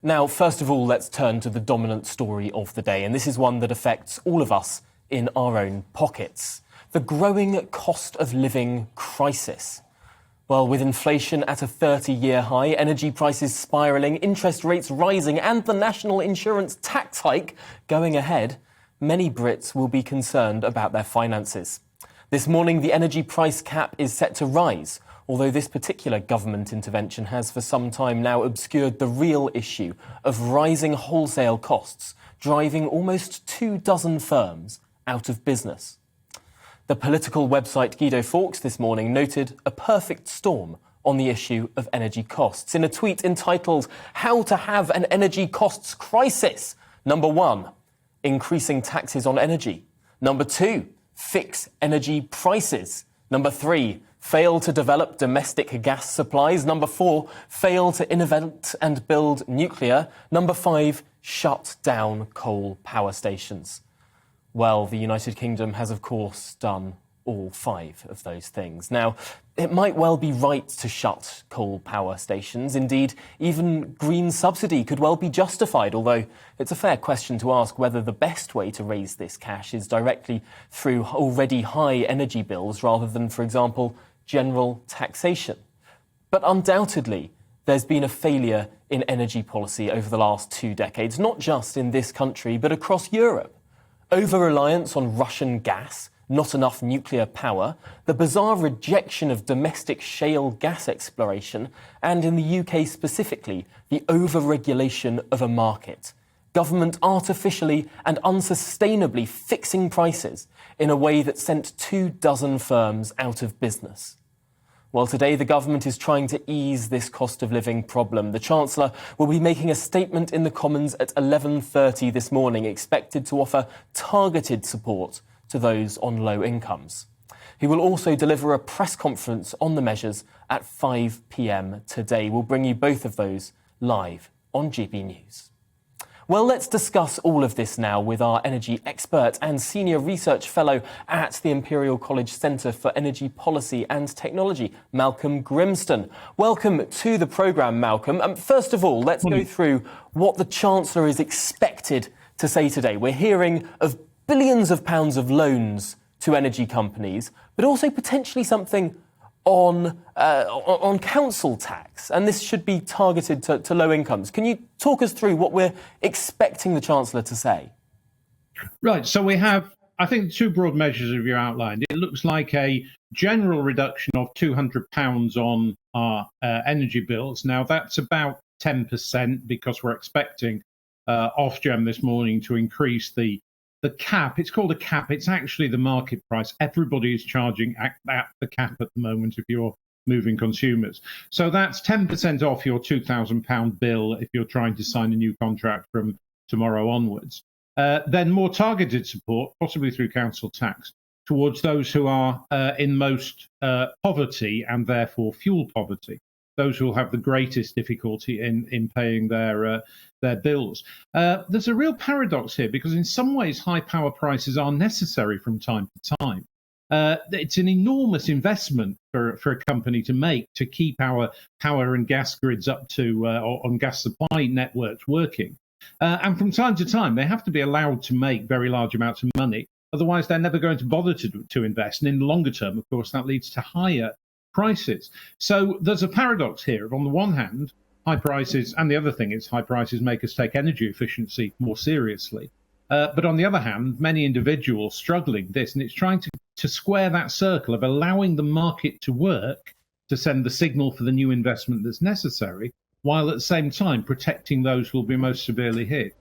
Now, first of all, let's turn to the dominant story of the day, and this is one that affects all of us in our own pockets. The growing cost of living crisis. Well, with inflation at a 30-year high, energy prices spiralling, interest rates rising, and the national insurance tax hike going ahead, many Brits will be concerned about their finances. This morning, the energy price cap is set to rise, although this particular government intervention has for some time now obscured the real issue of rising wholesale costs, driving almost 24 firms out of business. The political website Guido Fawkes this morning noted a perfect storm on the issue of energy costs. In a tweet entitled, "How to Have an Energy Costs Crisis." Number 1, increasing taxes on energy. Number 2, fix energy prices. Number 3, fail to develop domestic gas supplies. Number 4, fail to innovate and build nuclear. Number 5, shut down coal power stations. Well, the United Kingdom has, of course, done all 5 of those things. Now, it might well be right to shut coal power stations. Indeed, even green subsidy could well be justified, although it's a fair question to ask whether the best way to raise this cash is directly through already high energy bills rather than, for example, general taxation. But undoubtedly, there's been a failure in energy policy over the last 2 decades, not just in this country, but across Europe. Over-reliance on Russian gas, not enough nuclear power, the bizarre rejection of domestic shale gas exploration, and in the UK specifically, the over-regulation of a market. Government artificially and unsustainably fixing prices in a way that sent 24 firms out of business. Well, today the government is trying to ease this cost of living problem. The Chancellor will be making a statement in the Commons at 11:30 this morning, expected to offer targeted support to those on low incomes. He will also deliver a press conference on the measures at 5 p.m. today. We'll bring you both of those live on GB News. Well, let's discuss all of this now with our energy expert and senior research fellow at the Imperial College Centre for Energy Policy and Technology, Malcolm Grimston. Welcome to the programme, Malcolm. First of all, let's go through what the Chancellor is expected to say today. We're hearing of billions of pounds of loans to energy companies, but also potentially something on council tax, and this should be targeted to low incomes. Can you talk us through what we're expecting the Chancellor to say? Right, so we have, I think, 2 broad measures of your outlined. It looks like a general reduction of £200 on our energy bills. Now, that's about 10% because we're expecting Ofgem this morning to increase the cap. It's called a cap. It's actually the market price. Everybody is charging at the cap at the moment if you're moving consumers. So that's 10% off your £2,000 bill if you're trying to sign a new contract from tomorrow onwards. Then more targeted support, possibly through council tax, towards those who are in most poverty and therefore fuel poverty, those who will have the greatest difficulty in paying their bills. There's a real paradox here because in some ways high power prices are necessary from time to time. It's an enormous investment for a company to make to keep our power and gas grids up to on gas supply networks working. And from time to time, they have to be allowed to make very large amounts of money. Otherwise, they're never going to bother to invest. And in the longer term, of course, that leads to higher prices. So there's a paradox here. On the one hand, high prices, and the other thing is high prices make us take energy efficiency more seriously. But on the other hand, many individuals struggling this, and it's trying to square that circle of allowing the market to work to send the signal for the new investment that's necessary, while at the same time protecting those who will be most severely hit.